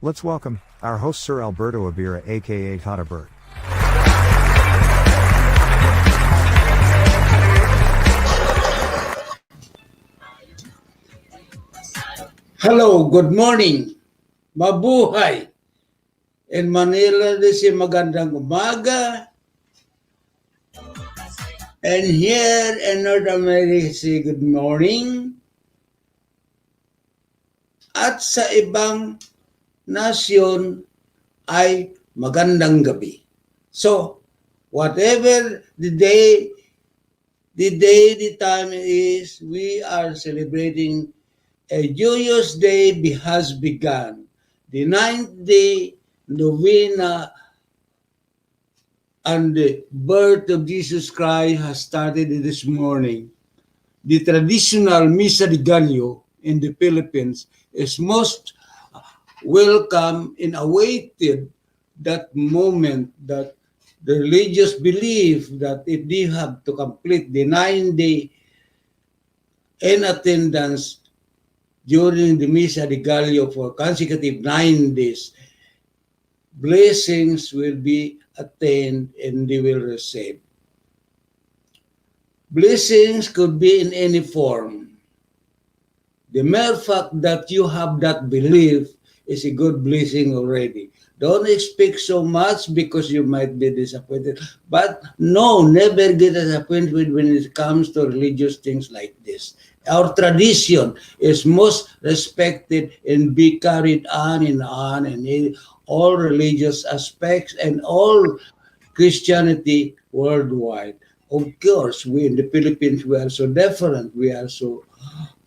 Let's welcome our host Sir Alberto Abira aka Tata Bert. Hello, good morning. Mabuhay. In Manila, this is magandang umaga. And here in North America, say good morning. At sa ibang nasyon ay magandang gabi. So, whatever the time is, we are celebrating a joyous day has begun. The ninth day novena and the birth of Jesus Christ has started this morning. The traditional Misa de Gallo in the Philippines is most welcome and awaited that moment that the religious believe that if they have to complete the 9-day in attendance during the Misa de Gallo for consecutive 9 days, blessings will be attained and they will receive. Blessings could be in any form. The mere fact that you have that belief is a good blessing already. Don't expect so much because you might be disappointed. But no, never get disappointed when it comes to religious things like this. Our tradition is most respected and be carried on and in all religious aspects and all Christianity worldwide. Of course, we in the Philippines, we are so different. We are so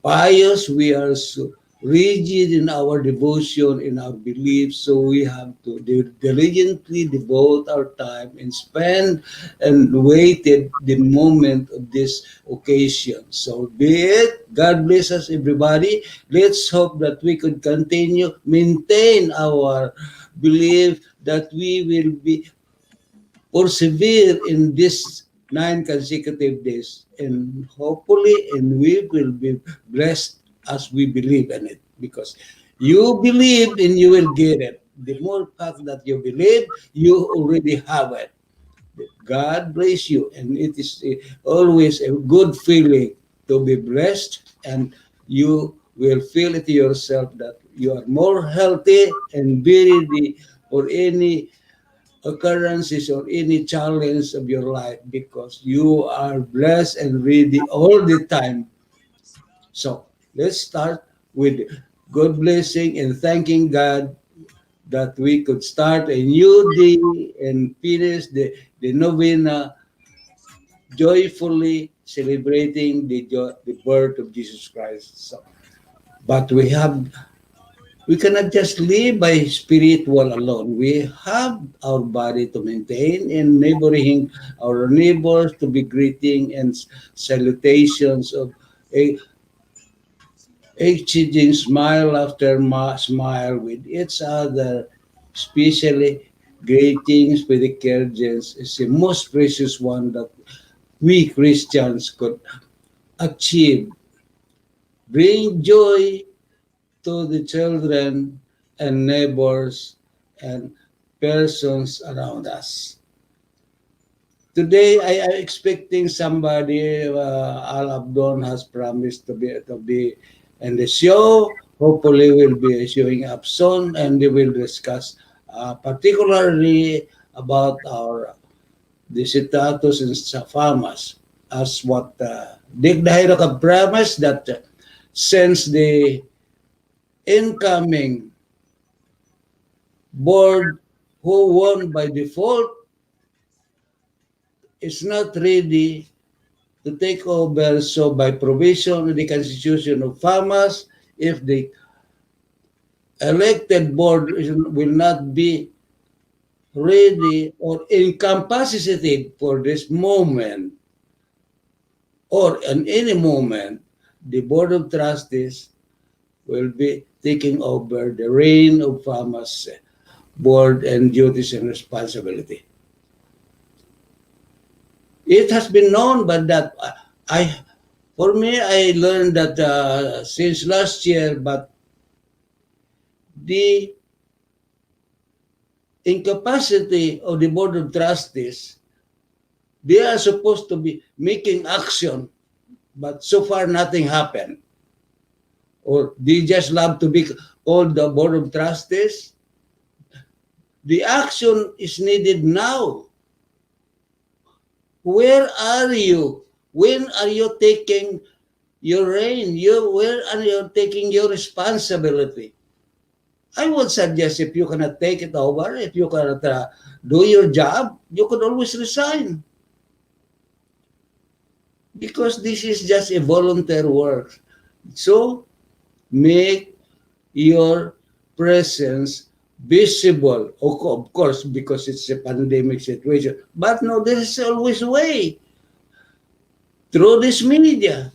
pious. We are so rigid in our devotion, in our beliefs. So we have to diligently devote our time and spend and waited the moment of this occasion. So be it. God bless us, everybody. Let's hope that we could continue, maintain our belief that we will be persevere in this 9 consecutive days and hopefully and we will be blessed as we believe in it because you believe and you will get it. The more fact that you believe, you already have it. God bless you, and it is always a good feeling to be blessed, and you will feel it yourself that you are more healthy and be ready for any occurrences or any challenge of your life because you are blessed and ready all the time. So let's start with good blessing and thanking God that we could start a new day and finish the novena joyfully celebrating the birth of Jesus Christ. So, but we cannot just live by spiritual alone. We have our body to maintain and neighboring our neighbors to be greeting and salutations of a exchanging smile after smile with each other, especially greetings with the Christians is the most precious one that we Christians could achieve. Bring joy to the children and neighbors and persons around us. Today, I am expecting somebody. Al Abdon has promised to be in the show. Hopefully, will be showing up soon, and they will discuss particularly about our the status in Safamas as what Dick Dahiro have promised that since the incoming board who won by default is not ready to take over. So by provision of the Constitution of Farmers, if the elected board will not be ready or incapacitated for this moment or in any moment, the Board of Trustees will be taking over the reign of Farmers board and duties and responsibility. It has been known, but that for me, I learned that since last year, but the incapacity of the Board of Trustees, they are supposed to be making action, but so far nothing happened. Or they just love to be called the Board of Trustees. The action is needed now. Where are you? When are you taking your reign? Where are you taking your responsibility? I would suggest if you cannot take it over, if you cannot do your job, you could always resign. Because this is just a volunteer work. So, make your presence visible. Of course, because it's a pandemic situation. But no, there is always a way. Through this media,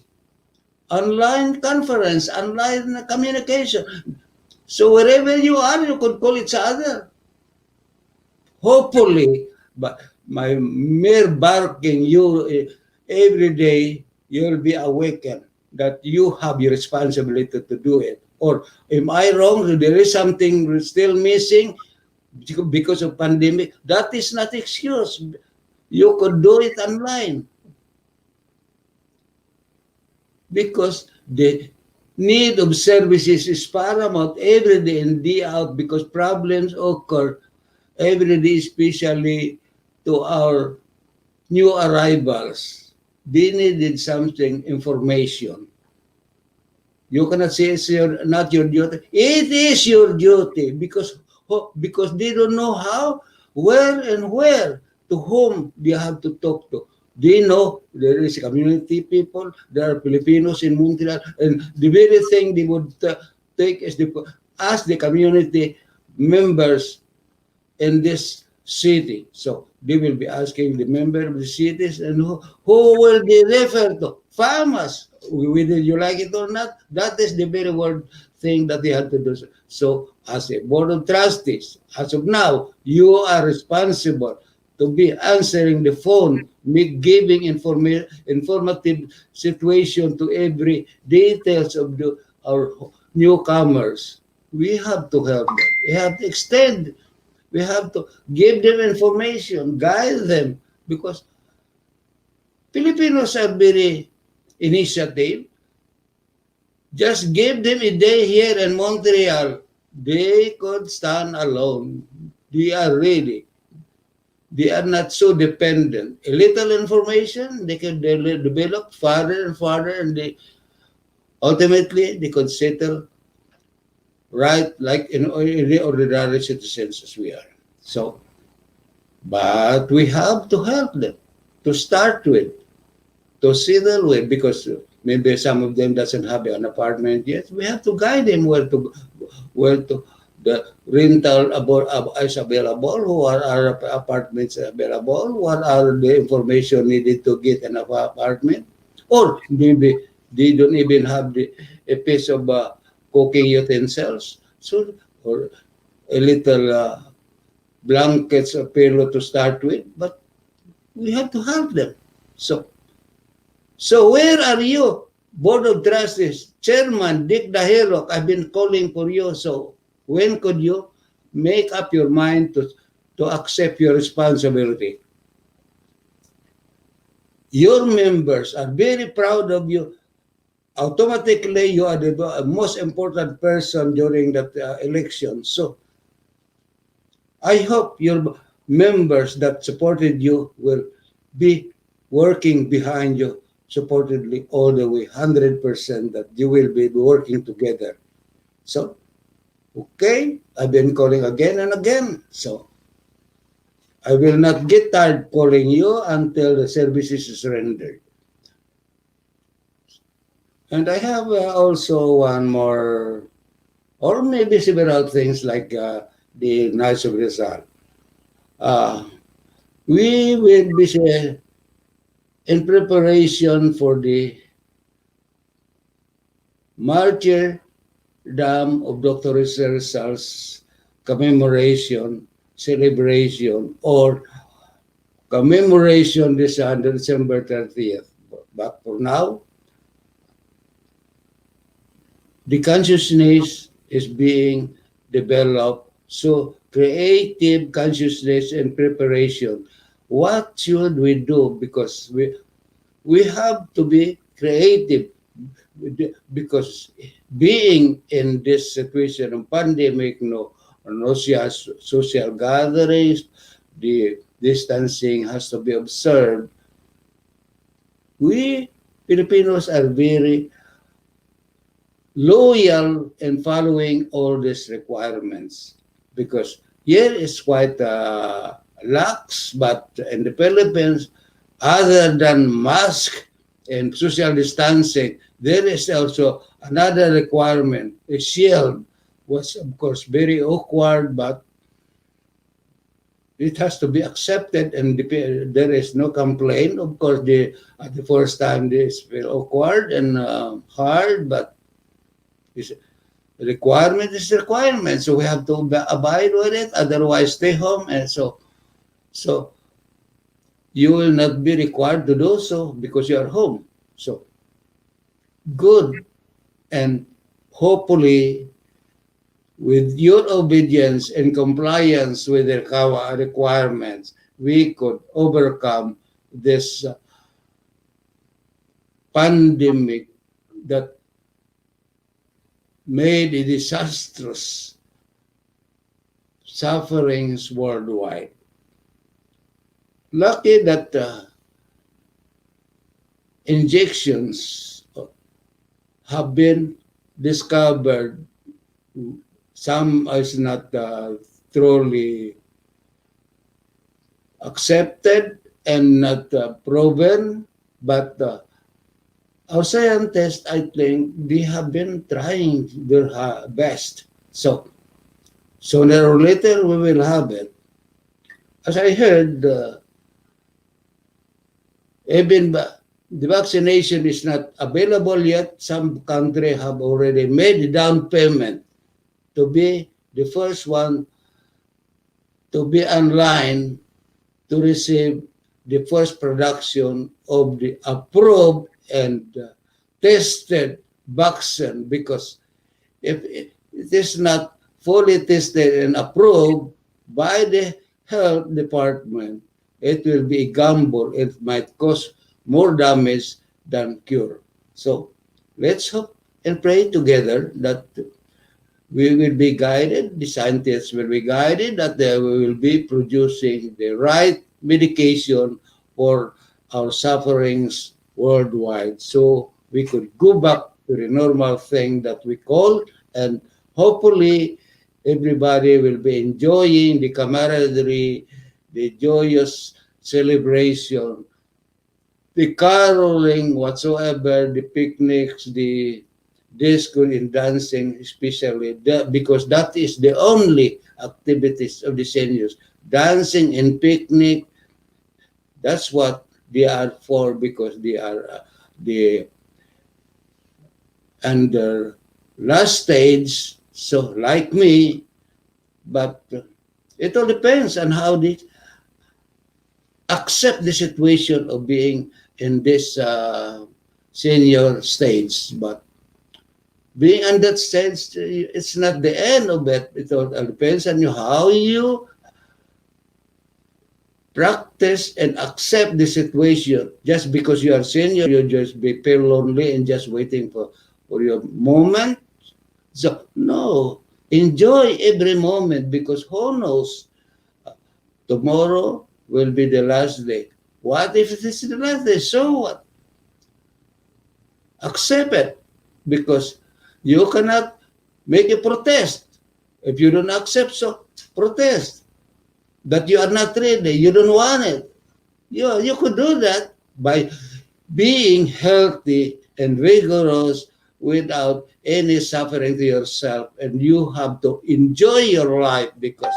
online conference, online communication. So wherever you are, you could call each other. Hopefully, but my mere barking, you every day you'll be awakened that you have your responsibility to do it. Or am I wrong? There is something still missing because of pandemic. That is not excuse. You could do it online because the need of services is paramount every day and day out because problems occur every day, especially to our new arrivals. They needed something, information. You cannot say it's not your duty. It is your duty because they don't know how, where, to whom they have to talk to. They know there is community people, there are Filipinos in Montreal, and the very thing they would take is ask the community members in this city. So they will be asking the member of the cities and who will they refer to? Farmers. Whether you like it or not, that is the very word thing that they have to do. So as a board of trustees, as of now, you are responsible to be answering the phone, giving informative situation to every details of our newcomers. We have to help them. We have to extend. We have to give them information, guide them, because Filipinos are very initiative. Just give them a day here in Montreal. They could stand alone. They are ready. They are not so dependent. A little information, they can develop further and further, and ultimately they could settle right like in ordinary citizens as we are. So, but we have to help them to start with, to settle with, because maybe some of them doesn't have an apartment yet. We have to guide them where to the rental is available, who are our apartments available, what are the information needed to get an apartment, or maybe they don't even have a piece of cooking utensils, so or a little blankets or pillow to start with, but we have to help them. So where are you, Board of Trustees, Chairman Dick Dahirok? I've been calling for you. So when could you make up your mind to accept your responsibility? Your members are very proud of you. Automatically, you are the most important person during that election. So I hope your members that supported you will be working behind you supportedly all the way, 100%, that you will be working together. So, okay, I've been calling again and again. So, I will not get tired calling you until the services is rendered. And I have also one more, or maybe several things like the Knights of Rizal. We will be in preparation for the martyrdom of Dr. Rizal's commemoration, celebration, or commemoration this on December 30th. But for now, the consciousness is being developed so creative consciousness and preparation. What should we do? Because we have to be creative, because being in this situation of pandemic, no social gatherings, the distancing has to be observed. We Filipinos are very loyal in following all these requirements, because here is quite lax, but in the Philippines, other than mask and social distancing, there is also another requirement. A shield was, of course, very awkward, but it has to be accepted, and there is no complaint. Of course, at the first time, this feel awkward and hard, but it's requirement is requirement, so we have to abide with it. Otherwise, stay home, and so you will not be required to do so because you are home. So good, and hopefully, with your obedience and compliance with the CAWA requirements, we could overcome this pandemic that made a disastrous sufferings worldwide. Lucky that injections have been discovered. Some is not truly accepted and not proven, but our scientists, I think, they have been trying their best. So sooner or later, we will have it. As I heard, even the vaccination is not available yet. Some countries have already made a down payment to be the first one to be online to receive the first production of the approved and tested vaccine, because if it is not fully tested and approved by the health department, it will be a gamble. It might cause more damage than cure. So let's hope and pray together that we will be guided, the scientists will be guided, that we will be producing the right medication for our sufferings worldwide, so we could go back to the normal thing that we call, and hopefully everybody will be enjoying the camaraderie, the joyous celebration, the caroling, whatsoever, the picnics, the disco and dancing, especially because that is the only activities of the seniors. Dancing and picnic, that's what they are for, because they are the under last stage, so like me, but it all depends on how they accept the situation of being in this senior stage. But being on that stage, it's not the end of it. It all depends on you, how you practice and accept the situation. Just because you are senior, you just be feel lonely and just waiting for your moment. So no, enjoy every moment, because who knows, tomorrow will be the last day. What if it is the last day? So what? Accept it, because you cannot make a protest. If you don't accept, so protest that you are not ready, you don't want it. You could do that by being healthy and vigorous without any suffering to yourself, and you have to enjoy your life, because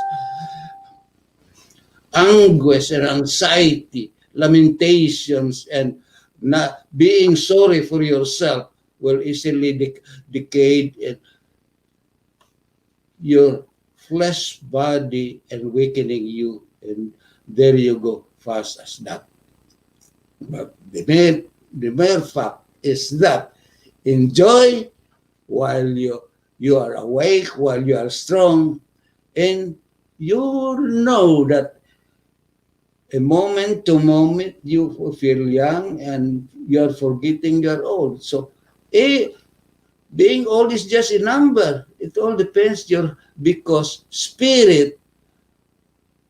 anguish and anxiety, lamentations, and not being sorry for yourself will easily decay in your flesh body and weakening you, and there you go, fast as that. But the mere fact is that enjoy while you are awake, while you are strong, and you know that a moment to moment you feel young and you're forgetting you're old. So, eh, being old is just a number. It all depends your because spirit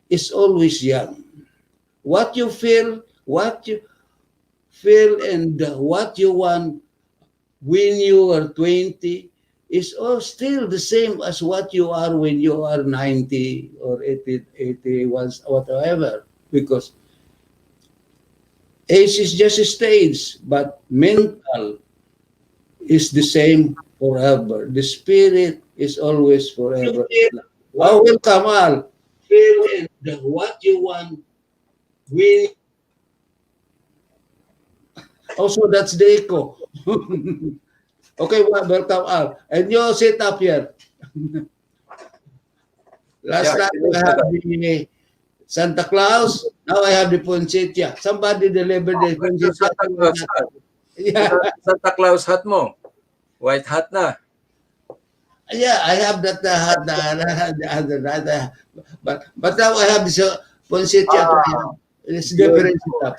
is always young. What you feel, and what you want when you are 20 is all still the same as what you are when you are 90 or 80, 81, whatever. Because age is just a stage, but mental is the same forever. The spirit is always forever. Oh, welcome, Al. Feel and what you want. We also that's the echo. Okay, well, welcome, Al. And you sit up here. Yeah, Last night it is I that. have the Santa Claus. Now I have the Poinsettia. Somebody delivered the Where's your Poinsettia Santa to me Claus that hat? time. Yeah, Santa Claus hat mo. White hat na. yeah, I have that but now I have this Poinsettia to Ah, me. It's different beautiful. stuff.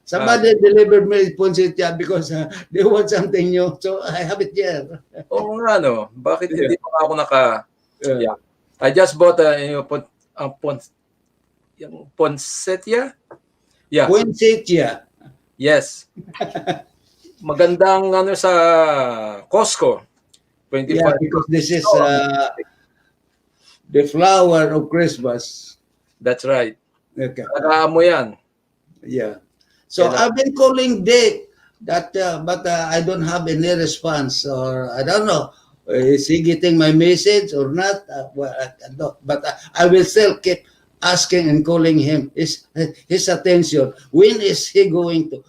Somebody delivered me Poinsettia because they want something new, so I have it here. Oo nga, no. Bakit Yeah, hindi pa ako naka... yeah. Yeah. I just bought yung poinsettia. Yeah. Poinsettia. Yes. Magandang ano sa Costco. Yeah, 25 because this rupees. is the flower of Christmas. That's right. Okay. Alagaan mo yan. Yeah. So I've Kailangan. been calling Dick that, but I don't have any response, or I don't know. Is he getting my message or not? Well, I don't know. But I will still keep asking and calling him. His attention. When is he going to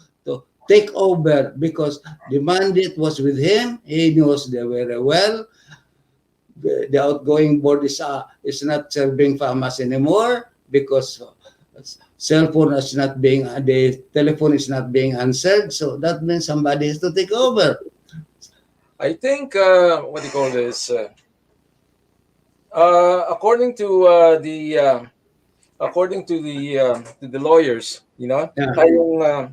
take over? Because the mandate was with him. He knows they very well. The outgoing board is not serving farmers anymore because cell phone is not being the telephone is not being answered. So that means somebody has to take over. I think, what do you call this? According to to the lawyers, you know, Yeah.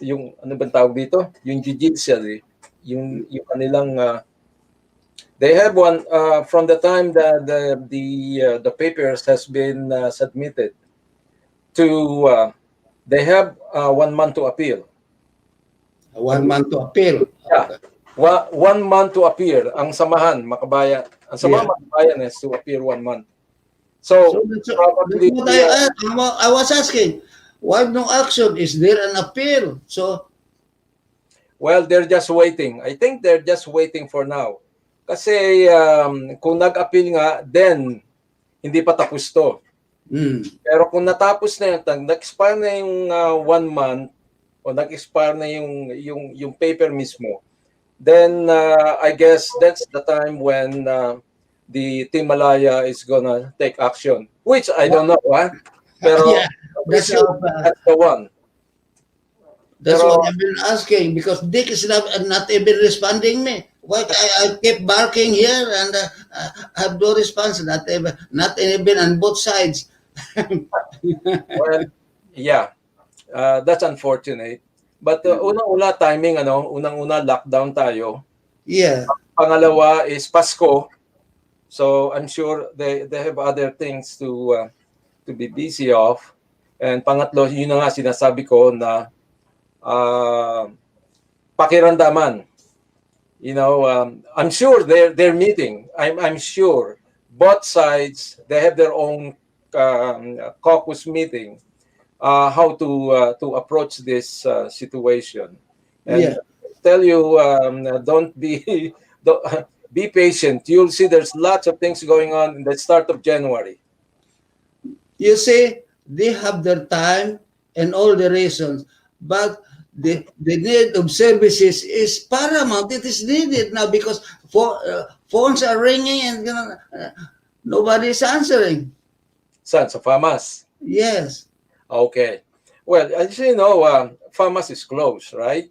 yung ano bang tawag dito? Yung judiciary, yung kanilang they have one from the time that the papers has been submitted to they have 1 month to appeal. 1 month to appeal. Yeah. Okay. 1 month to appeal. Ang samahan, makabayan. Ang samahan, Yeah. makabayan is to appeal 1 month. So So, that's probably, what I was asking. Why no action? Is there an appeal? So well, they're just waiting. I think they're just waiting for now. Kasi kung nag-appeal nga, then hindi pa tapos to. Pero kung natapos na yun, nag-expire na yung 1 month o nag-expire na yung paper mismo, then I guess that's the time when the Team Malaya is gonna take action. Which I don't know, pero yeah, we that's should, that's the one. that's Pero what I've been asking because Dick is not even responding me. Why I keep barking here and I have no response. Not even on both sides. well, yeah, that's unfortunate. But unang-una timing, unang-una lockdown tayo. Yeah. Pangalawa is Pasko. So I'm sure they have other things to be busy of. And pangatlo, yun na nga sinasabi ko na pakiramdaman. You know, I'm sure they're meeting. I'm sure both sides they have their own caucus meeting how to approach this situation. And Yeah. tell you, don't be don't, be patient. You'll see there's lots of things going on in the start of January. You see, they have their time and all the reasons, but the need of services is paramount. It is needed now because phones are ringing and nobody is answering. Saan? Sa FAMAS? Yes. Okay. Well, as you know, FAMAS is closed, right?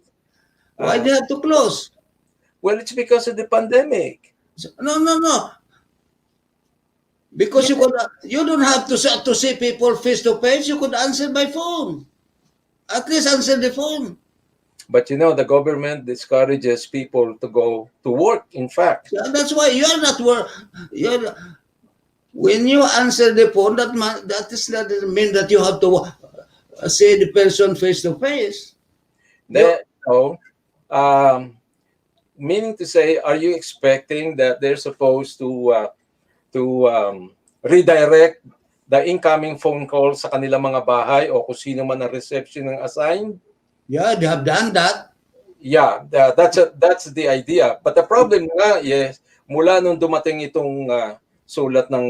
Why they have to close? Well, it's because of the pandemic. No, no, no. Because you don't have to see people face to face. You could answer by phone. At least answer the phone. But you know, the government discourages people to go to work, in fact. Yeah, that's why you're not when you answer the phone, that doesn't mean that you have to see the person face to face. So, meaning to say, are you expecting that they're supposed to redirect the incoming phone call sa kanilang mga bahay o kung sino man ang reception ng assigned? Yeah, they have done that. Yeah, that's the idea. But the problem nga is, mula nung dumating itong sulat ng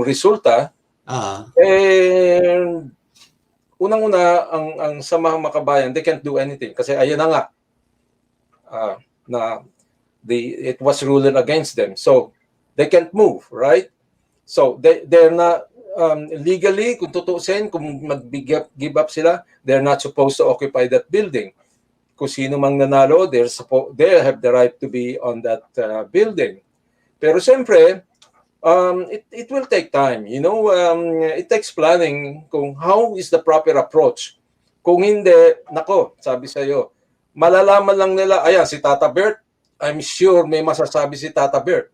resulta, unang-una ang samahang makabayan, they can't do anything kasi ayun na nga na it was ruled against them. So they can't move, right? So they're not legally, kung tutusin, kung mag-give up sila, they're not supposed to occupy that building. Kung sino mang nanalo, they have the right to be on that building. Pero siyempre, it will take time. You know, it takes planning kung how is the proper approach. Kung hindi, nako, sabi sa'yo, malalaman lang nila, ayan, si Tata Bert, I'm sure may masasabi si Tata Bert.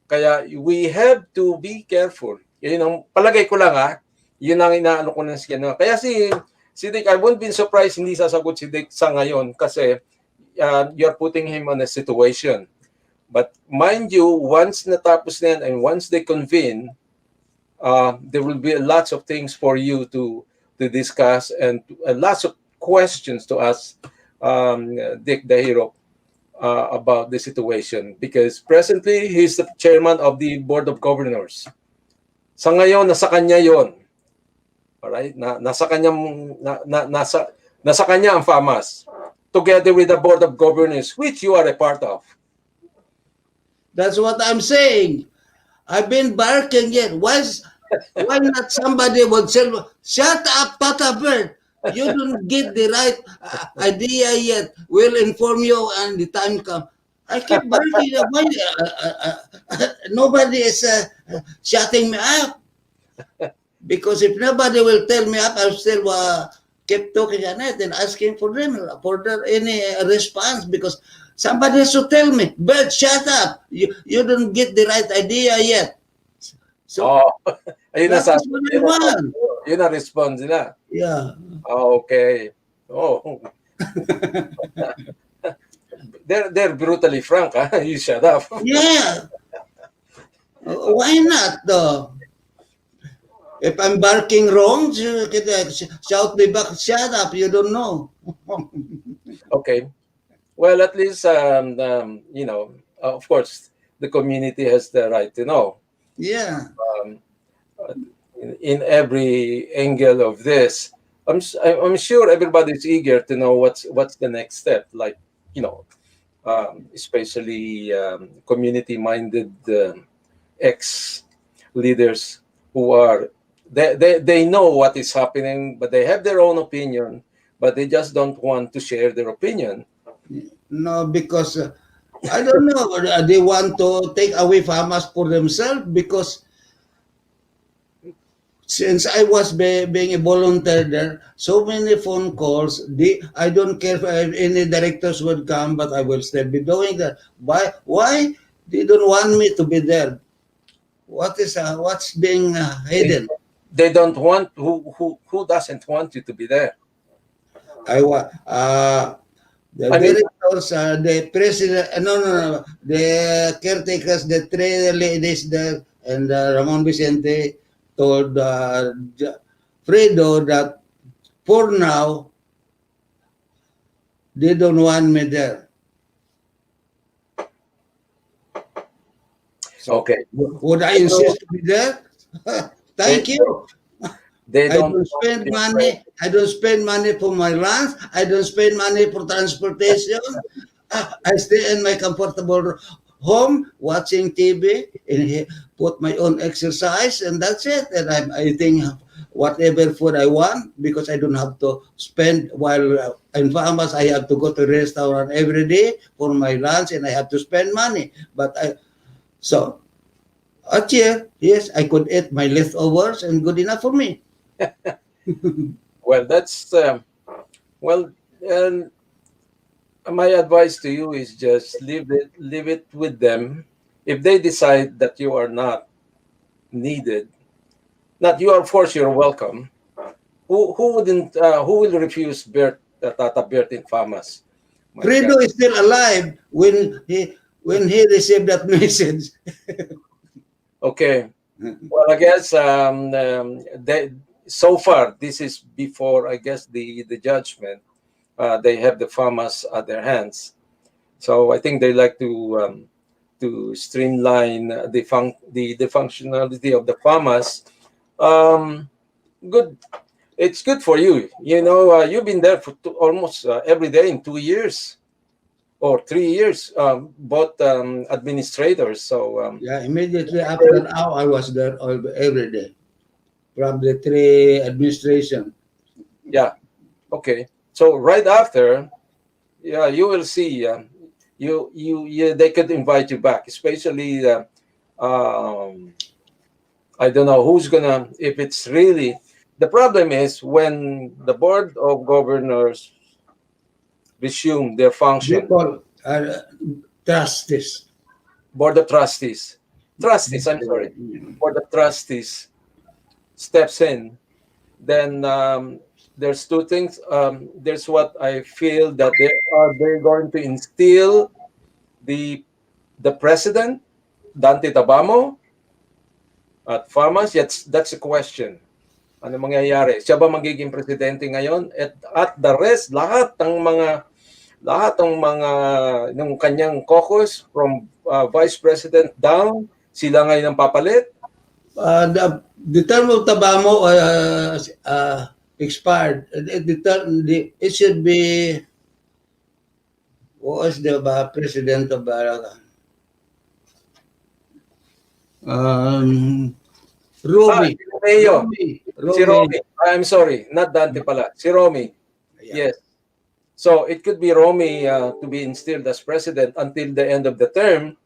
Kaya we have to be careful. Yun ang palagay ko lang yun ang inaano ko ng siya. Kaya si Dick, I won't be surprised hindi sasagot si Dick sa ngayon kasi you're putting him on a situation. But mind you, once natapos na yan and once they convene, there will be lots of things for you to discuss and lots of questions to ask Dick the Hero about the situation because presently he's the chairman of the Board of Governors. Sa ngayon, nasa kanya yon. Alright? Nasa kanya ang FAMAS together with the Board of Governors, which you are a part of. That's what I'm saying. I've been barking yet. Why not somebody would say, shut up, Tata Bert. You don't get the right idea yet. We'll inform you when the time comes. I keep barking. Nobody is shutting me up. Because if nobody will tell me up, I'll still keep talking on it and asking for them for any response because somebody has to tell me, Bert, shut up. You don't get the right idea yet. So, ayun that's what I want. Yun ang response nila. Yeah. Okay. Oh. They're brutally frank, You shut up. Yeah. Why not, though? If I'm barking wrong, shout me back, shut up, you don't know. Okay. Well, at least, you know, of course, the community has the right to know. Yeah. In every angle of this, I'm sure everybody's eager to know what's the next step. Like, you know, especially community-minded ex-leaders who are they know what is happening, but they have their own opinion, but they just don't want to share their opinion. No, because I don't know. They want to take away FAMAS for themselves because since I was being a volunteer there, so many phone calls. I don't care if any directors would come, but I will still be doing that. Why they don't want me to be there? What's being hidden? They don't want who doesn't want you to be there. The directors, the president, no, the caretakers, the three ladies there, and Ramon Vicente told Fredo that for now, they don't want me there. So, okay. Would I insist to be there? Thank you. I don't spend money. I don't spend money for my lunch. I don't spend money for transportation. I stay in my comfortable home watching TV and put my own exercise, and that's it. And I'm eating whatever food I want because I don't have to spend while in farmers. I have to go to a restaurant every day for my lunch, and I have to spend money. But A chair, yes, I could eat my leftovers and good enough for me. Well, that's well. And my advice to you is just leave it with them. If they decide that you are not needed, not you are forced, you're welcome. Who wouldn't? Who will refuse Bert, Tata Bert Infamas? My God. Fredo is still alive when he received that message. Okay. Well, I guess they, so far this is before I guess the judgment. They have the Famas at their hands, so I think they like to streamline the functionality of the Famas. Um, Good. It's good for you. You know, you've been there for almost every day in 2 years or 3 years, both administrators. So Yeah, immediately after now, I was there every day from the three administration. yeah, okay. So right after, yeah, you will see. They could invite you back, especially. Um, I don't know who's gonna. If it's really the problem is when the board of governors resume their They function. call trustees. Board of trustees. I'm sorry, board of trustees steps in. Then there's two things. There's what I feel that they're going to instill the president Dante Tabamo at Farmers. That's a question. Ano mangyayari? Siya ba magiging presidente ngayon? At the rest, lahat ng mga ng kanyang caucus from vice president down, sila ngayon ang papalit. The term of Tabamo expired. It should be, what was the president of Romy. Si Romeo. Si Romy. Romy. I'm sorry, not Dante pala. Si Romy. Yeah. Yes. So it could be Romy to be instilled as president until the end of the term,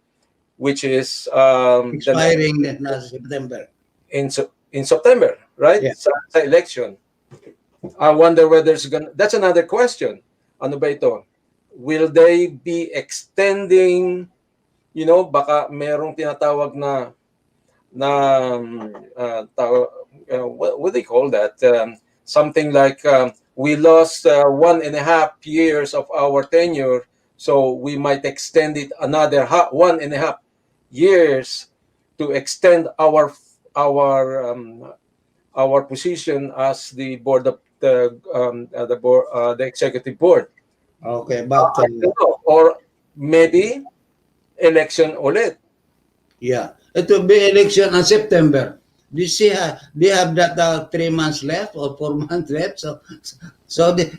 which is Expiring na September. in September, right? Yeah. Sa election. I wonder whether that's another question. Ano ba ito? Will they be extending, baka merong tinatawag na what do they call that? Something like we lost 1.5 years of our tenure, so we might extend it another 1.5 years to extend our position as the board of the executive board. Okay, but I don't know. Or maybe election ulit. yeah, it will be election in September. Do you see? They have that 3 months left or 4 months left. So they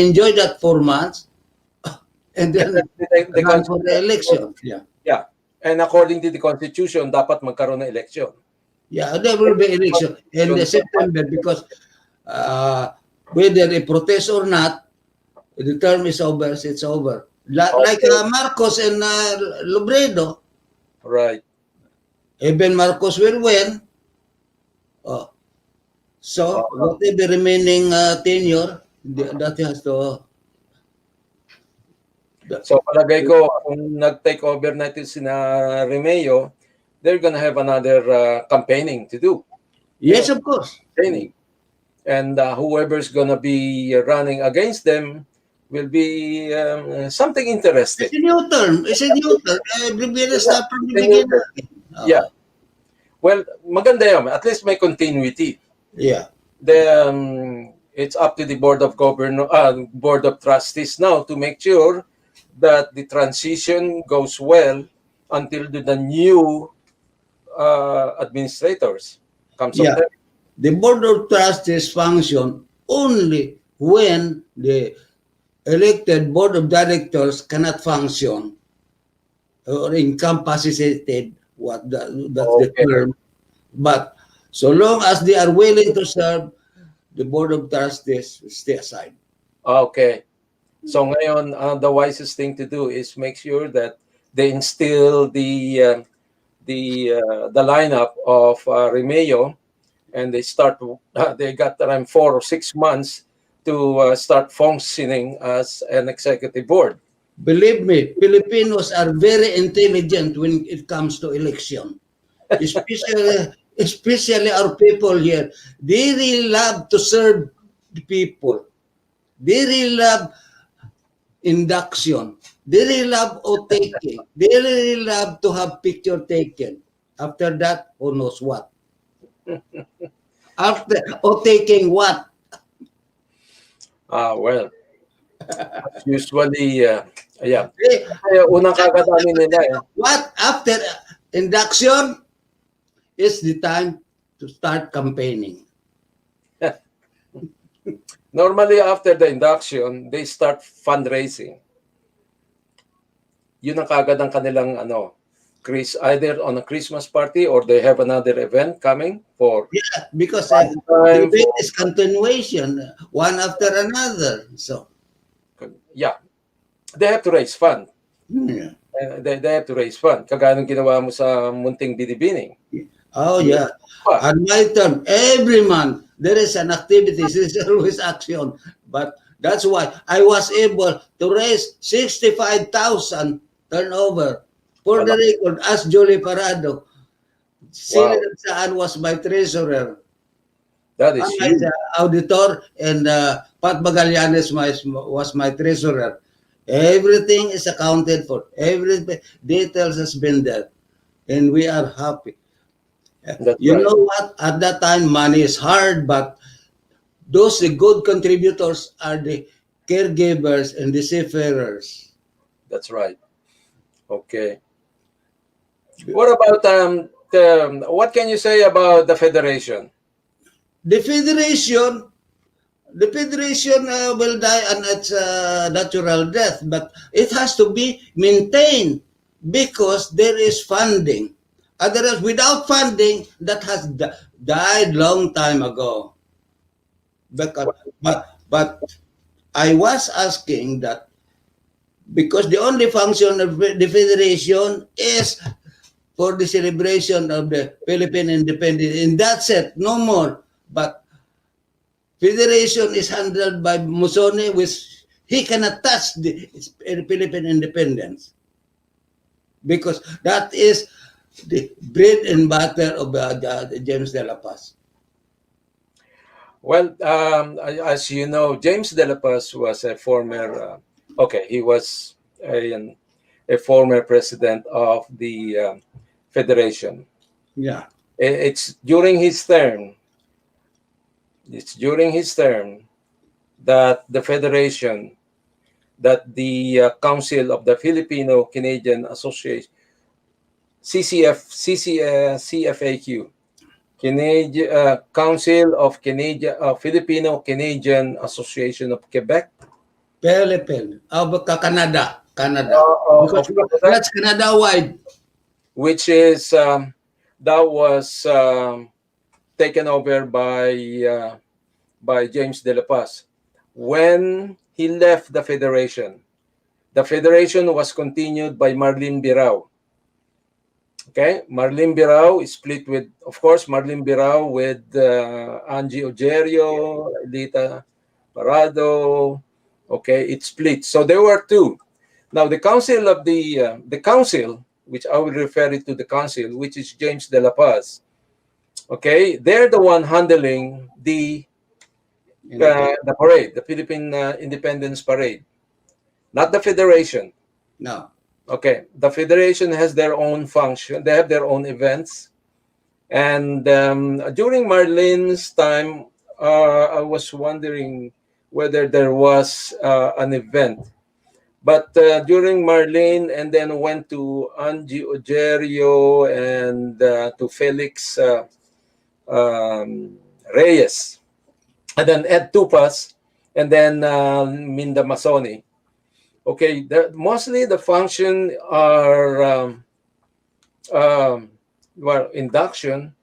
enjoy that 4 months, and then run for the election. Yeah. Yeah. And according to the Constitution, dapat magkaroon ng election. Yeah, there will be election in September because whether they protest or not, the term is over. It's over. Like Marcos and Lobredo. Right. Even Marcos will win. So whatever remaining tenure, that has to. So palagay ko, kung nag-take over natin sina Remeo, they're gonna have another campaigning to do. Yes, of course. Campaigning. And whoever's gonna be running against them will be something interesting. It's a new term. Everybody start from the beginning. Yeah. Well, maganda yun. At least may continuity. Yeah. Then it's up to the board of trustees now to make sure that the transition goes well until the new administrators come. Yeah. The board of trustees function only when the elected board of directors cannot function or incapacitated. That's the term. But so long as they are willing to serve, the board of trustees will stay aside. Okay. So ngayon, the wisest thing to do is make sure that they instill the the lineup of Remeo, and they got around 4 or 6 months to start functioning as an executive board. Believe me, Filipinos are very intelligent when it comes to election. Especially our people here. They really love to serve the people. They really love induction. They really love oath taking. They really love to have picture taken. After that, who knows what? After oath taking what? Well, usually, yeah. Eh, Kaya unang kakatami nila eh. What? After induction is the time to start campaigning. Normally, after the induction, they start fundraising. Yun ang kagad ang kanilang either on a Christmas party or they have another event coming for. Yeah, because the event is continuation, one after another. So, yeah, they have to raise fund. yeah. They have to raise fund. Kagaya ng ginawa mo sa Munting Binibining. Oh, yeah. On my term, every month, there is an activity. There is always action. But that's why I was able to raise 65,000 turnover. For the record, as Jolie Parado, Sili Saan was my treasurer. That is huge. Auditor, and Pat Magallanes was my treasurer. Everything is accounted for. Every details has been there. And we are happy. You know what? At that time, money is hard, but those good contributors are the caregivers and the seafarers. That's right. Okay. What about what can you say about the federation? The federation will die on its natural death, but it has to be maintained because there is funding. Otherwise, without funding, that has died long time ago. But I was asking that because the only function of the federation is for the celebration of the Philippine independence. And that's it, no more. But federation is handled by Musone, which he cannot touch the Philippine independence. Because that is the bread and butter of James de la Paz. Well, as you know, James de la Paz was a former, he was a former president of the federation. Yeah. It's during his term that the federation, that the Council of the Filipino-Canadian Association, CFAQ, Council of Filipino-Canadian Association of Quebec. Philippine, Canada. That's Canada-wide. Which is, that was taken over by James de la Paz. When he left the federation was continued by Marlene Birao. Okay, Marlene Birao is split with, of course, Marlene Birao with Angie Ogerio, Elita Parado. Okay, it split. So there were two. Now the council of the council, which I will refer it to the council, which is James de la Paz. Okay, they're the one handling the parade, the Philippine Independence Parade, not the federation. No. Okay, the federation has their own function. They have their own events. And during Marlene's time, I was wondering whether there was an event. But during Marlene, and then went to Angie Ogerio and to Felix Reyes, and then Ed Tupas, and then Minda Masoni. Okay, mostly the function are induction.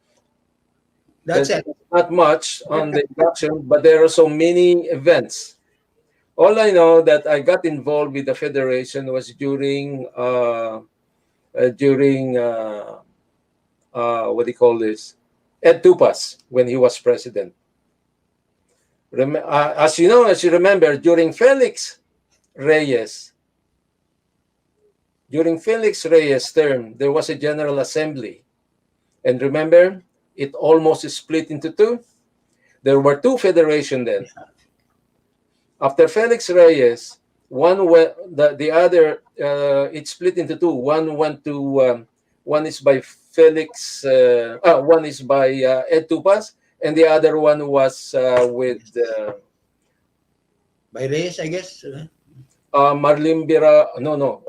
That's it. Not much on the induction, but there are so many events. All I know that I got involved with the federation was during what do you call this? Ed Tupas when he was president. As you know, as you remember, during Reyes, Felix Reyes' term, there was a General Assembly. And remember, it almost split into two. There were two federations then. After Felix Reyes, the other, it split into two. One is by one is by Ed Tupas, and the other one was with By Reyes, I guess. Marlin Bira. No.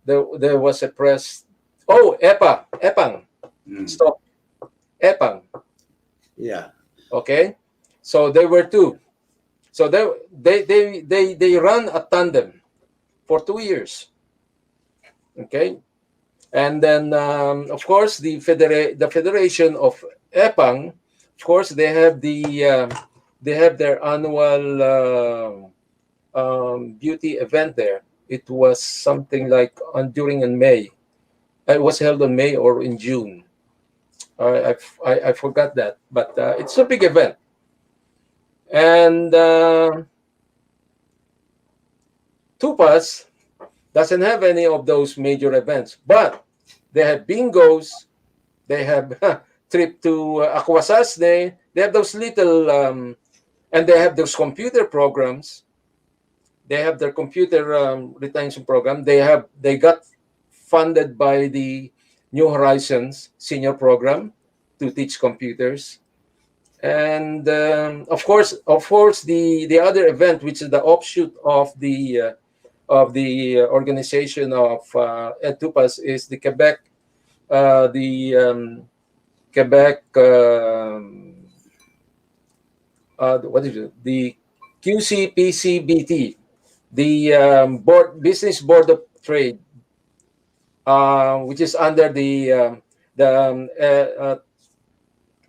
There was a press. Oh, Epang. Stop. Epang. Yeah. Okay. So there were two. So they ran a tandem for 2 years. Okay. And then of course the Federation of Epang, of course they have their annual beauty event there. It was something like in May. It was held in May or in June. I forgot that, but it's a big event. And Tupas doesn't have any of those major events, but they have bingos, they have trip to Aquasasne, they have those little, and they have those computer programs. They have their computer retention program. They got funded by the New Horizons senior program to teach computers. And of course, the other event, which is the offshoot of the organization of Ed Tupas, is the Quebec, what is it? The QCPCBT, the Business Board of Trade, which is under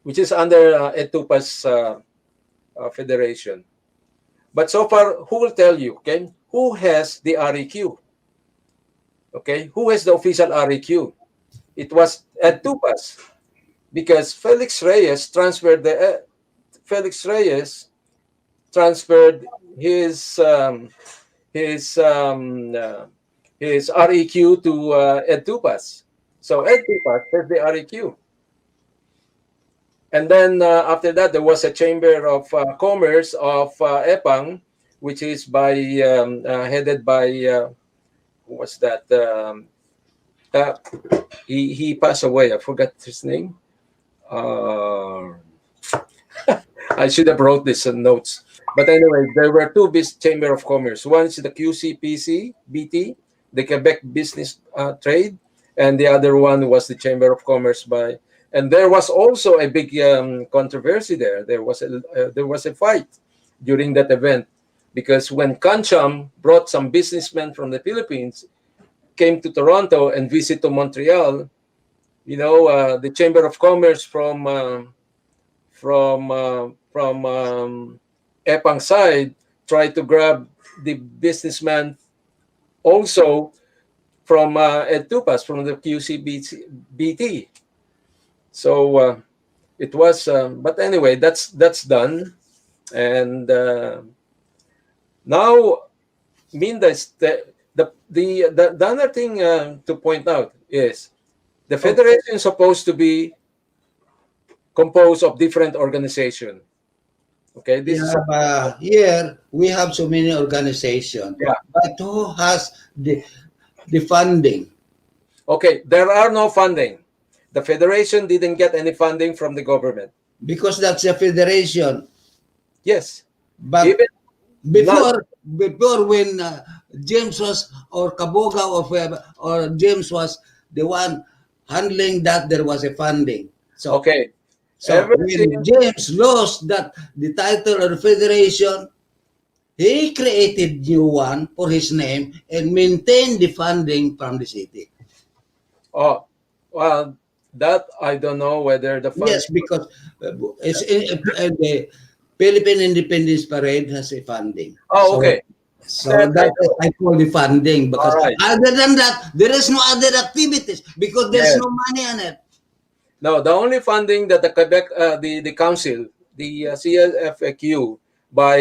which is under Ed Tupas Federation. But so far, who will tell you? Okay, who has the REQ? Okay, who has the official REQ? It was Ed Tupas, because Felix Reyes transferred his REQ to Ed Tupas. So Ed Tupas has the REQ. And then after that, there was a Chamber of Commerce of Epang, which is headed by who was that? He passed away. I forgot his name. I should have wrote this in notes. But anyway, there were two Chamber of Commerce. One is the QCPC-BT, the Quebec Business Trade, and the other one was the Chamber of Commerce and there was also a big controversy there. There was a fight during that event, because when Kancham brought some businessmen from the Philippines, came to Toronto and visit to Montreal, the Chamber of Commerce from Epang side tried to grab the businessman also from Ed Tupas, from the QCBT. So it was, but anyway, that's done. And now, Minda, the other thing to point out is the federation is supposed to be composed of different organizations. Okay, here we have so many organizations. Yeah. But who has the funding? Okay, there are no funding. The federation didn't get any funding from the government. Because that's a federation. Yes. But even before when James was, or Kaboga or James was the one handling that, there was a funding. So okay. So when James lost the title of the federation, he created new one for his name and maintained the funding from the city. Oh, well, that I don't know whether the funding... Yes, because the Philippine Independence Parade has a funding. Oh, okay. So that I call the funding, because other than that, there is no other activities because there's no money on it. No, the only funding that the Quebec, the council, the CFFQ by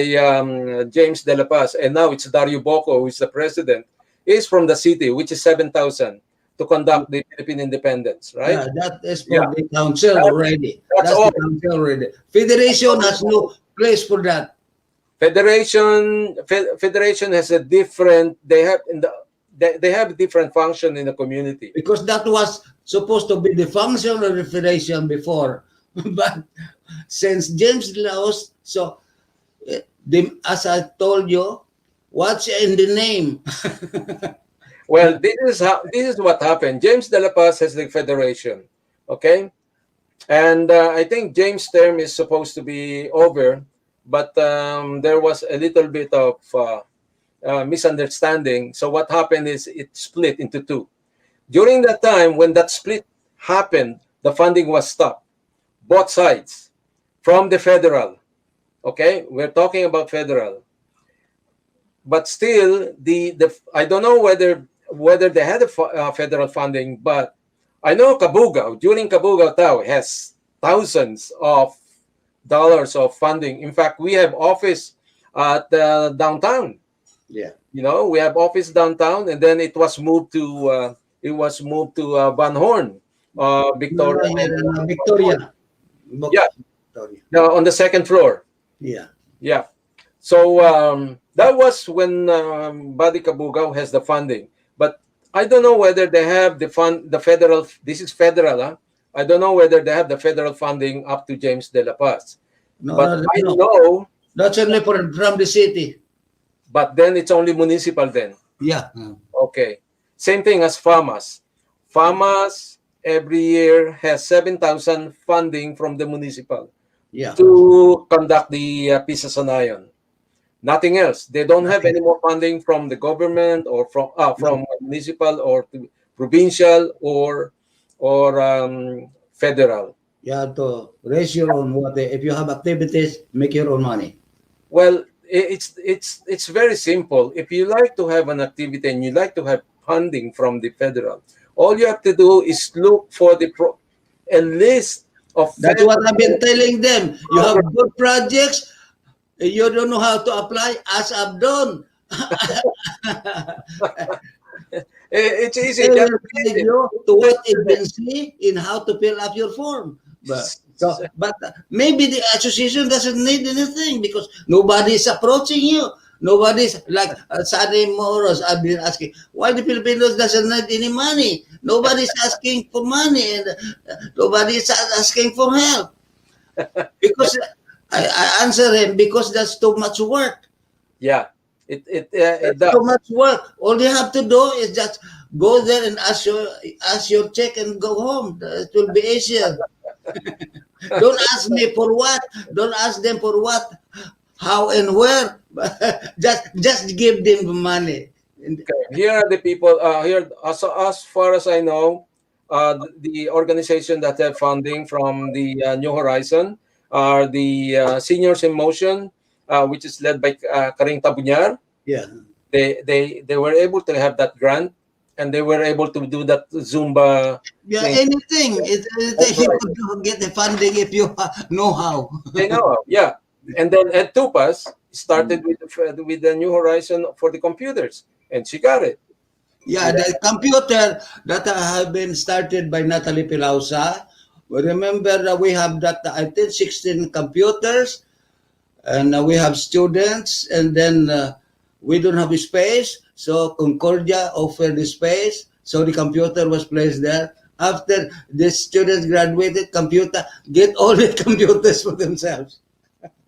James De La Paz, and now it's Dario Boco who is the president, is from the city, which is 7,000 to conduct the Philippine independence, right? Yeah, that is for Yeah, the council already. that's That's all. the council already. Federation has no place for that. Federation has a different. They have different function in the community. Because that was supposed to be the function of the federation before. But since James lost, so as I told you, what's in the name? Well, this is what happened. James De La Paz has the federation, okay, and I think James' term is supposed to be over, but there was a little bit of misunderstanding. So what happened is it split into two. During that time, when that split happened, the funding was stopped, both sides, from the federal. Okay, we're talking about federal, but still, I don't know whether they had a federal funding, but I know Kabugao during Kabugao Tao has thousands of dollars of funding. In fact, we have office at downtown. Yeah, We have office downtown, and then it was moved to Van Horn, Victoria. Victoria. Yeah, Victoria. on the second floor. Yeah. Yeah. So that was when Badi Kabugao has the funding. But I don't know whether they have the federal, this is federal, huh? I don't know whether they have the federal funding up to James De La Paz. No, But no, I no. know, That's only from the city. but then it's only municipal then. Yeah. Okay. Same thing as FAMAS. FAMAS every year has 7,000 funding from the municipal Yeah. to conduct the Pisasanayan. Nothing else. They don't have any more funding from the government or from municipal or provincial or federal. You have to raise your own water. If you have activities, make your own money. Well, it's very simple. If you like to have an activity and you like to have funding from the federal, all you have to do is look for a list of. That's what I've been telling them. You have good projects. You don't know how to apply, as I've done. It's easy. They will guide you to what agency in how to fill up your form. But maybe the association doesn't need anything because nobody is approaching you. Nobody's like Sunday Moros. I've been asking why the Filipinos doesn't need any money. Nobody's asking for money, and nobody is asking for help. Because I answer him because that's too much work. Yeah, it That's does. too much work. All you have to do is just go there and ask your check and go home. It will be easier. Don't ask me for what. Don't ask them for what, how, and where. just give them the money. Okay. Here are the people. Here, as far as I know, the organization that have funding from the New Horizon are the Seniors in Motion, which is led by Karing Tabunyar. Yeah. They were able to have that grant, and they were able to do that Zumba. Yeah, thing. anything. You could get the funding if you know how. They know, yeah. And then Ed Tupas started with the New Horizon for the computers, and she got it. Yeah, the computer that have been started by Natalie Pilausa. Remember that we have that, I think, 16 computers, and we have students, and then we don't have space, so Concordia offered the space, so the computer was placed there. After the students graduated, get all the computers for themselves.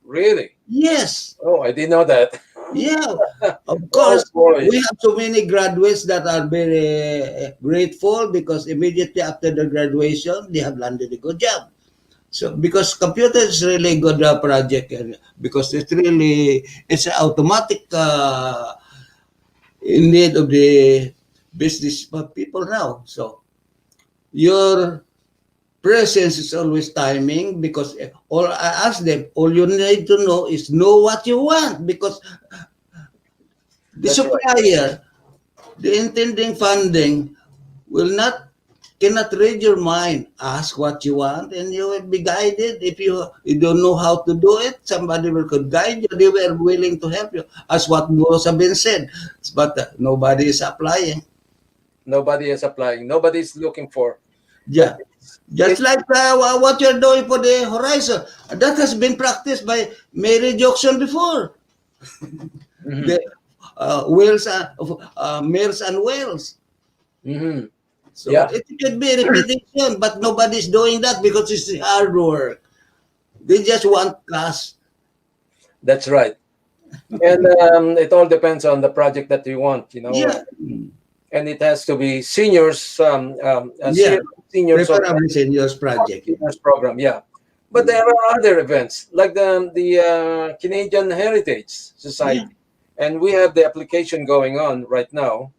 Really? Yes. Oh, I didn't know that. Yeah, of course. boy. We have so many graduates that are very grateful because immediately after the graduation, they have landed a good job. So, because computer is really good project, because it's an automatic in need of the business people now. So, your presence is always timing because all I ask them, all you need to know is know what you want because the That's supplier, the intending funding will not cannot read your mind. Ask what you want, and you will be guided. If you don't know how to do it, somebody will could guide you. They were willing to help you, as what was have been said. But nobody is applying. Nobody is applying. Nobody is looking for. But Yeah. Just like what you're doing for the horizon. That has been practiced by Mary Jackson before. Mhm. The whales, males and whales. Mhm. So Yeah, it could be repetition, but nobody's doing that because it's hard work. They just want cash. that's right. And it all depends on the project that you want, Yeah. and it has to be seniors, Yeah. seniors of Preferably seniors project. seniors program, yeah. But there are other events like the Canadian Heritage Yeah. Society, and we have the application going on right now,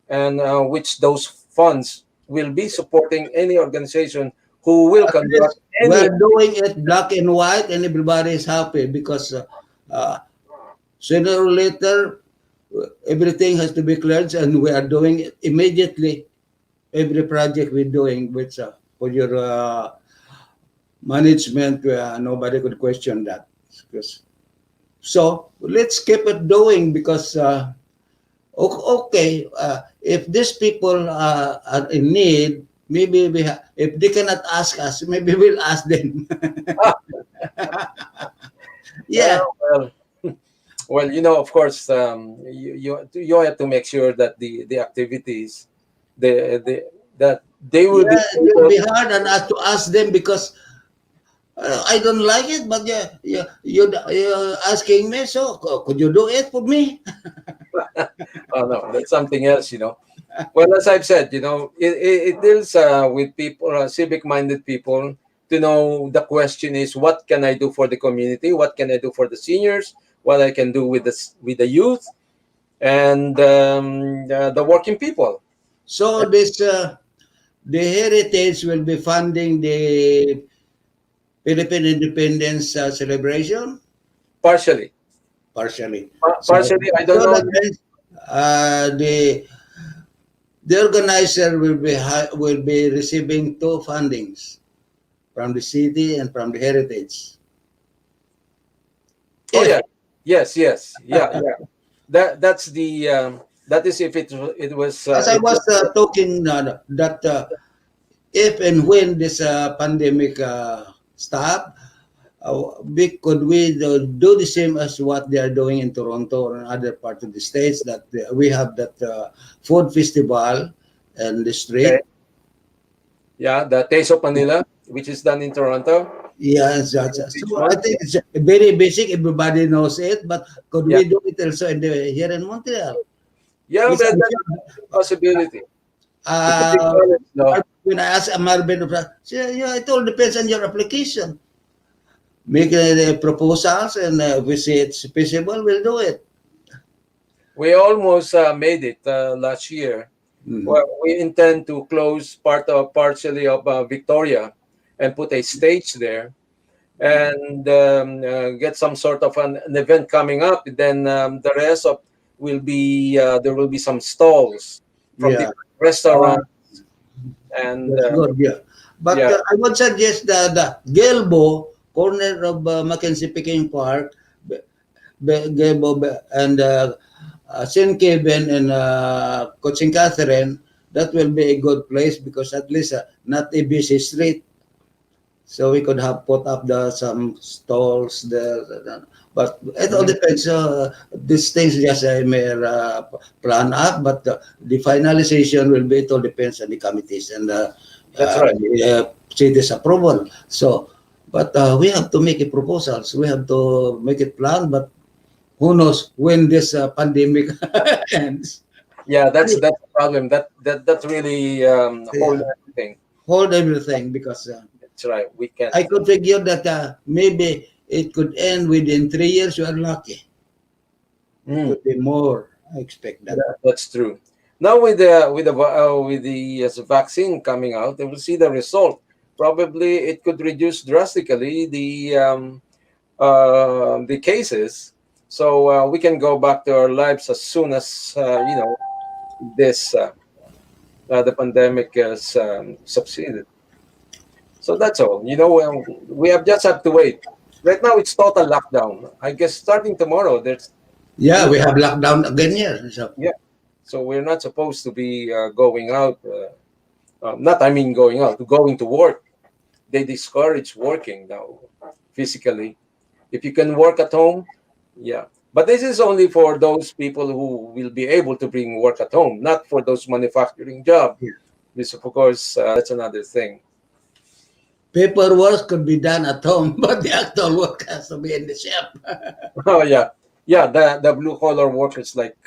and which those funds will be supporting any organization who will At least conduct any. we're doing it black and white and everybody is happy because uh, sooner or later everything has to be cleared and we are doing it immediately. Every project we're doing with for your management, nobody could question that. Because, so let's keep it doing because okay, if these people are in need, maybe if they cannot ask us, maybe we'll ask them. uh, Yeah, well, well, of course, you have to make sure that the activities, the that they will be yeah, it will able. be hard on us to ask them because I don't like it, but you're asking me, so could you do it for me? Oh no, that's something else. Well, as I've said, it deals with people, civic-minded people, to know the question is, what can I do for the community? What can I do for the seniors? What I can do with the youth and the working people. So this the heritage will be funding the Philippine independence celebration Partially, partially. So, partially. I don't so know that yet. means the organizer will be receiving two fundings from the city and from the heritage. Oh If yeah, yes, yes, yeah, yeah. That's the that is if it was as I was talking that if and when this pandemic stop, could we do the same as what they are doing in Toronto or in other parts of the states that we have that food festival and the okay. street. Yeah, the Taste of Manila, which is done in Toronto Yes, so each I month. think it's very basic. Everybody knows it, but could Yeah, we do it also here in Montreal? yeah, Which but I'm that's a possibility. It's a big sure, challenge, no? when I asked Marvin, yeah, it all depends on your application. Make the proposals, and if we see it's feasible, we'll do it. We almost made it last year. Mhm. Well, we intend to close partially of Victoria and put a stage there and get some sort of an event coming up. Then the rest of will be there will be some stalls from Yeah, different restaurants and that's good. Yeah, but yeah, I would suggest the Gelbo corner of Mackenzie Peking Park, Gelbo and St. Kevin and Coaching Catherine. That will be a good place because at least not a busy street. So we could have put up some stalls there. But it all mhm, depends. These things just may plan up, but the finalization will be, it all depends on the committees and that's right. the city's approval. So, but we have to make a proposals. We have to make it plan, but who knows when this pandemic ends. Yeah, that's the problem. That really hold Yeah, everything. hold everything because That's right. We can't. I could figure that maybe it could end within 3 years. You are lucky. It Mm, could be more. I expect that. that's true. Now with the vaccine coming out, they will see the result. Probably it could reduce drastically the cases, so we can go back to our lives as soon as this the pandemic has subsided. So that's all. We have just have to wait. Right now, it's total lockdown. I guess starting tomorrow, there's Yeah, we we have lockdown again here. So, yeah. So we're not supposed to be going out. Not, I mean, going out, going to work. They discourage working now physically. If you can work at home, yeah. But this is only for those people who will be able to bring work at home, not for those manufacturing job. yeah. This, of course, that's another thing. Paperwork could be done at home, but the actual work has to be in the shop. Oh yeah, yeah. The blue collar workers like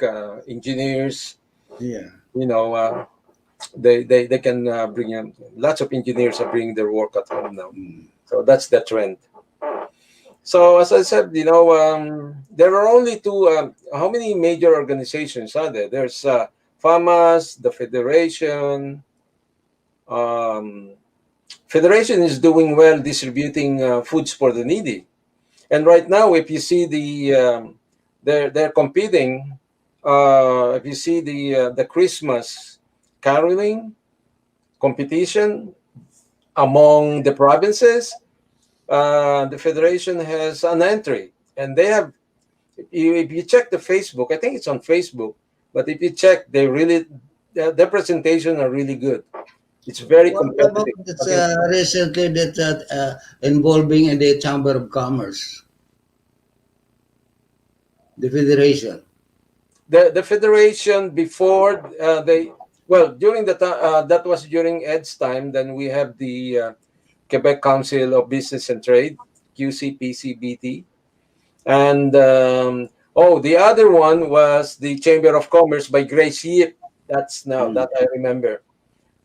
engineers, Yeah. you know, they can bring in lots of engineers are bringing their work at home now. Mm. So that's the trend. So as I said, there are only two. How many major organizations are there? There's FAMAS, the Federation. Um, Federation is doing well distributing foods for the needy. And right now, if you see they're competing. If you see the Christmas caroling competition among the provinces, the federation has an entry, and they have. If you check the Facebook, I think it's on Facebook. But if you check, their presentation are really good. It's very What about competitive this against recently that involving in the Chamber of Commerce, the Federation? the federation before they. Well, during that was during Ed's time. Then we have the Quebec Council of Business and Trade, QCPCBT, and the other one was the Chamber of Commerce by Grace Yip. That's now Mm. that I remember.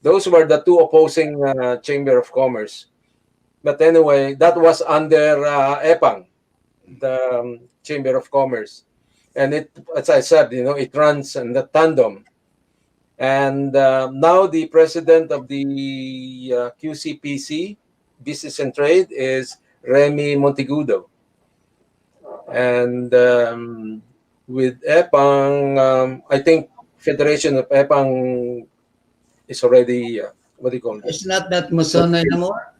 Those were the two opposing Chamber of Commerce. But anyway, that was under EPANG, the Chamber of Commerce, and it, as I said, it runs in the tandem. And now the president of the QCPC, Business and Trade, is Remy Montigudo. And with EPANG, I think Federation of EPANG is already, what do you call It's this? not that Masona anymore.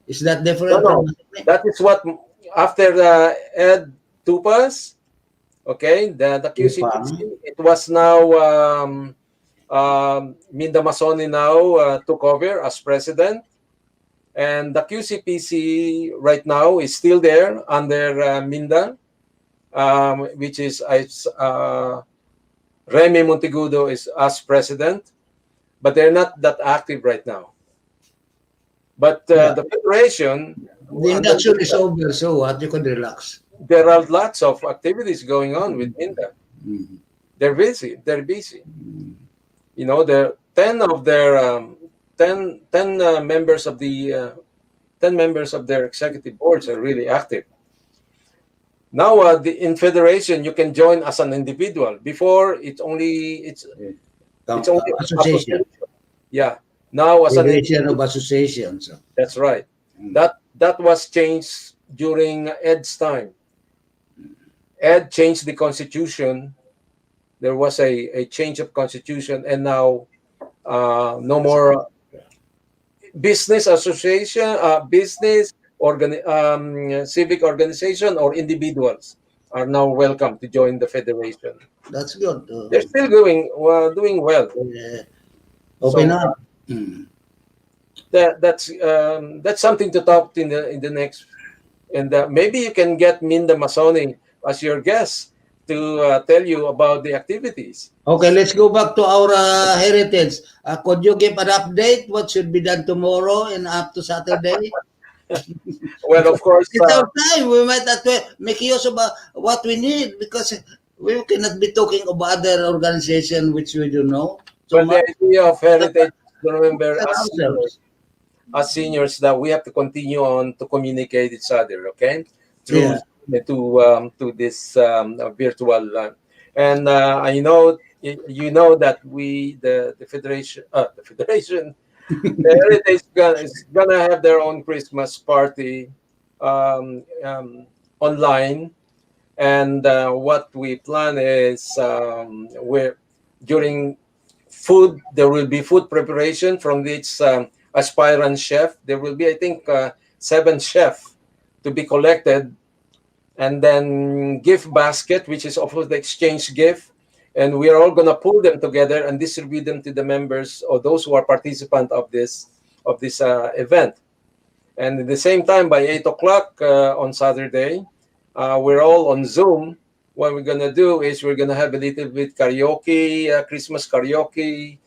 Is that No, different from no. Masona? That is what, after the Ed Tupas, okay, the Upang. QCPC, it was now, Minda Masoni now took over as president. And the QCPC right now is still there under Minda, which is Remy Montigudo is as president, but they're not that active right now. But Yeah. the federation, The under induction is Minda, over, so what? You could relax. there are lots of activities going on with Minda. Mm. They're busy. They're busy. Mm. There 10 of their 10 members of the 10 members of their executive boards are really active. Now, in federation, you can join as an individual. Before, it's only Association. association. Yeah. Now, as an Federation individual, of Associations. that's right. Mm. That was changed during Ed's time. Ed changed the constitution. There was a change of constitution, and now no more business association, civic organization, or individuals are now welcome to join the federation. That's good. They're still doing well. Open So up. Mm. that's something to talk in the next, and maybe you can get Minda Masoni as your guest to tell you about the activities. Okay, let's go back to our heritage. Could you give an update? What should be done tomorrow and up to Saturday? Well, of course, It's our time. We might as well make use of what we need because we cannot be talking of other organization which we don't know. So the idea of heritage, remember, ourselves. as seniors, that we have to continue on to communicate each other, okay, through Yeah. to this virtual, and I know you know that the federation, the heritage is gonna have their own Christmas party online, and what we plan is we're during food. There will be food preparation from each aspirant chef. There will be, I think, 7 chefs to be collected, and then gift basket, which is also the exchange gift, and we are all going to pull them together and distribute them to the members or those who are participant of this event. And at the same time, by 8 o'clock on Saturday, we're all on Zoom. What we're going to do is we're going to have a little bit karaoke, Christmas karaoke,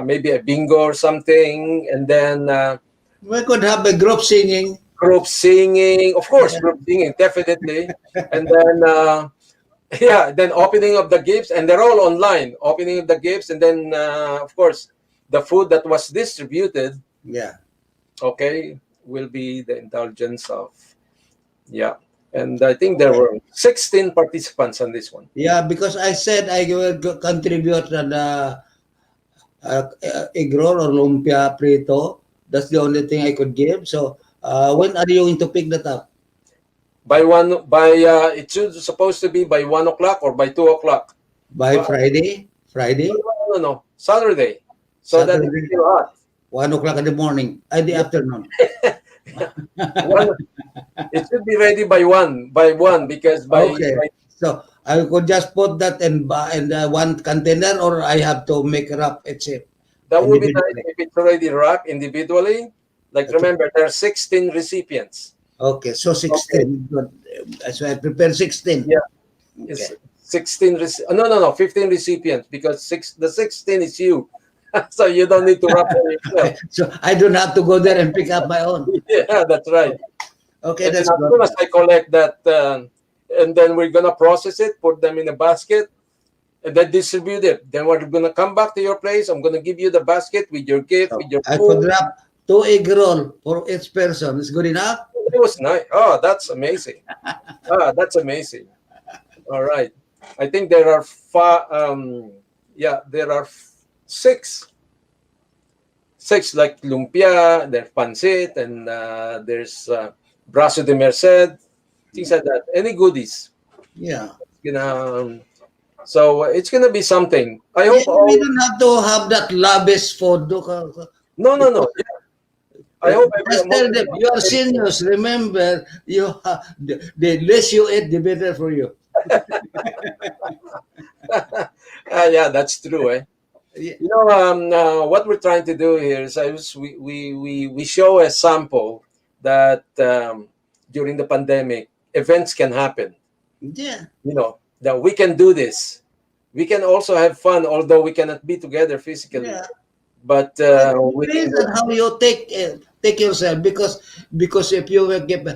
maybe a bingo or something, and then We could have a group singing. Group singing, of course, group singing, definitely. And then, yeah, then opening of the gifts, and they're all online, opening of the gifts, and then, of course, the food that was distributed, Yeah. okay, will be the indulgence of, yeah. And I think there were 16 participants on this one. Yeah, because I said I will contribute to the egg roll or lumpia prito. That's the only thing I could give. So when are you going to pick that up? It's supposed to be by 1 o'clock or by 2 o'clock. By Friday? Friday? No, Saturday. So that Saturday. it's still hot. 1 o'clock in the morning. The afternoon. It should be ready by one because Okay. So I could just put that in one container, or I have to make wrap it shape. that would be nice if it's already wrapped individually. Like Okay. remember, there are 16 recipients. Okay, so 16. Good. So I prepare 16. Yeah. Okay. It's 16 no, 15 recipients because the 16 is you. So you don't need to wrap it yourself. So I don't have to go there and pick up my own. Yeah, that's right. Okay, And that's then as soon good. as I collect that, and then we're gonna process it, put them in a basket, and then distribute it. Then we're gonna come back to your place. I'm gonna give you the basket with your gift, So with your I could food. wrap 2 egg roll for each person. Is good enough? It was nice. Oh, that's amazing. That's amazing. All right. I think there are there are 6 like lumpia, there's pancit, and there's brazo de merced, things like that. Any goodies? Yeah. So it's gonna be something. I Yeah, hope all. we don't have to have that lavish food. No. Yeah. I hope Just tell them, you are seniors. Remember, the less you eat, the better for you. Yeah, that's true. Yeah. You know, what we're trying to do here is we show a sample that during the pandemic, events can happen. Yeah. You know, that we can do this. We can also have fun, although we cannot be together physically. Yeah. But we can Depends on how you take yourself, because if you will get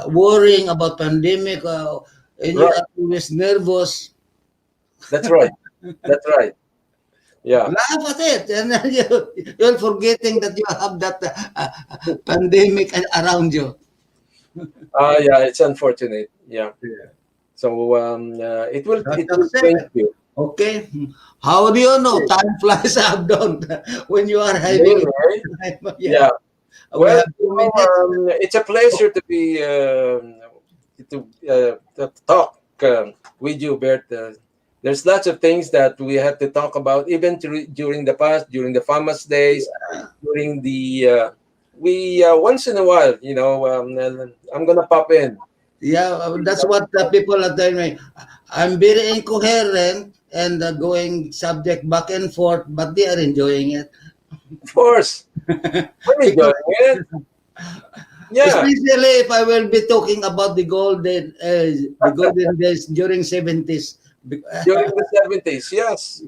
worrying about pandemic and you Right. are always nervous, That's right. That's right. Yeah. laugh at it, and then you're forgetting that you have that pandemic around you. Yeah, it's unfortunate. Yeah. Yeah. So it will That's change it. you. Okay. How do you know time flies out, don't when you are having Really, right? time? Yeah. We Well, have 2 minutes. it's a pleasure to be to talk with you, Bert. There's lots of things that we have to talk about, even during the past, during the famous days, during the once in a while, I'm gonna pop in. Yeah, that's what the people are telling me. I'm very incoherent and going subject back and forth, but they are enjoying it. Of course, I'm enjoying it. Yeah, Especially if I will be talking about the golden days during 70s. during the 70s, yes.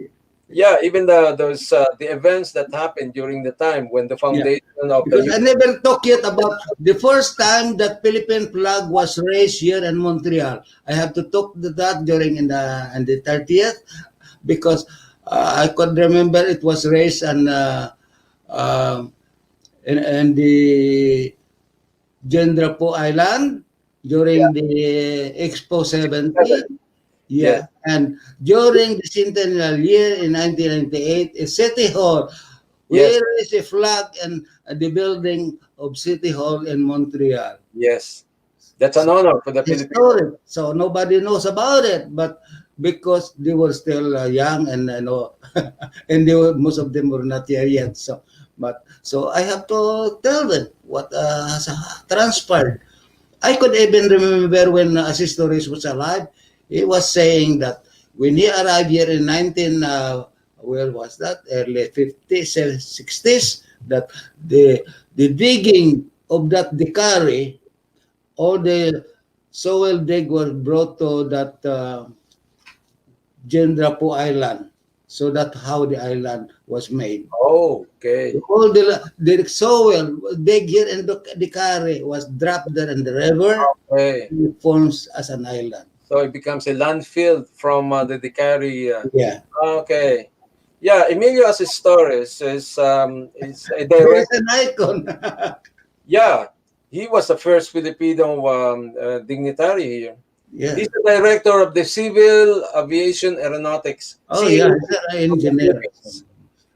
Yeah, even those the events that happened during the time when the Yeah. foundation of Because I the never talked yet about the first time that Philippine flag was raised here in Montreal. I have to talk to that during in the 30th, because I could remember it was raised in the Gendrapo Island during the Expo 70. Yes. Yeah, and during the centennial year in 1998, a City Hall, we Yes. raised a flag and the building of City Hall in Montreal. Yes, that's an honor for the Philippines. Historic. So nobody knows about it, but because they were still young and and most of them were not here yet. So I have to tell them what has transpired. I could even remember when Asistoris was alive, he was saying that when he arrived here in where was that? Early 50s, 60s, that the digging of that Dikari, all the soil dig was brought to that Jendrapo Island. So that's how the island was made. Oh, okay. All the soil dig here in the Dikari was dropped there in the river. Okay. It forms as an island. So it becomes a landfill from the Dicari. Yeah. Okay. Yeah, Emilio Asistores is a He's director. an icon. Yeah, he was the first Filipino dignitary here. Yeah. He's the director of the Civil Aviation Aeronautics. Oh, yeah, he's an engineer.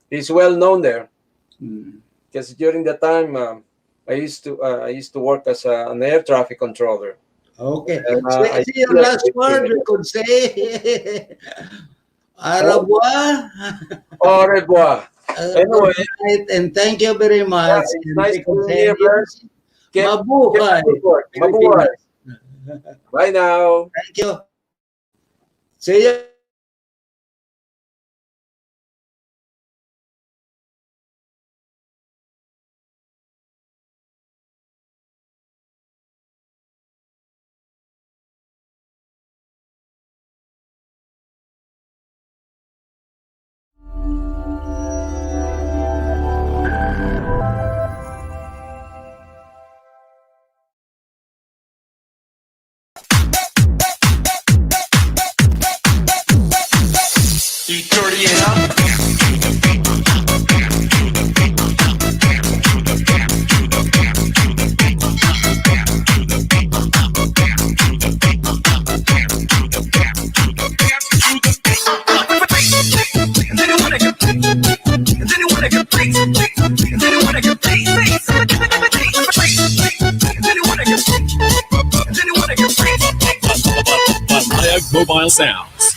He's well known there Mm. because during that time I used to work as an air traffic controller. Okay. And, See your last word, you could say. Au revoir. Au revoir. Anyway, Good night, and thank you very much. it's nice to hear, Bert. Mabuhay. Mabuhay. Bye now. Thank you. See you. You dirty enough. Mobile sounds.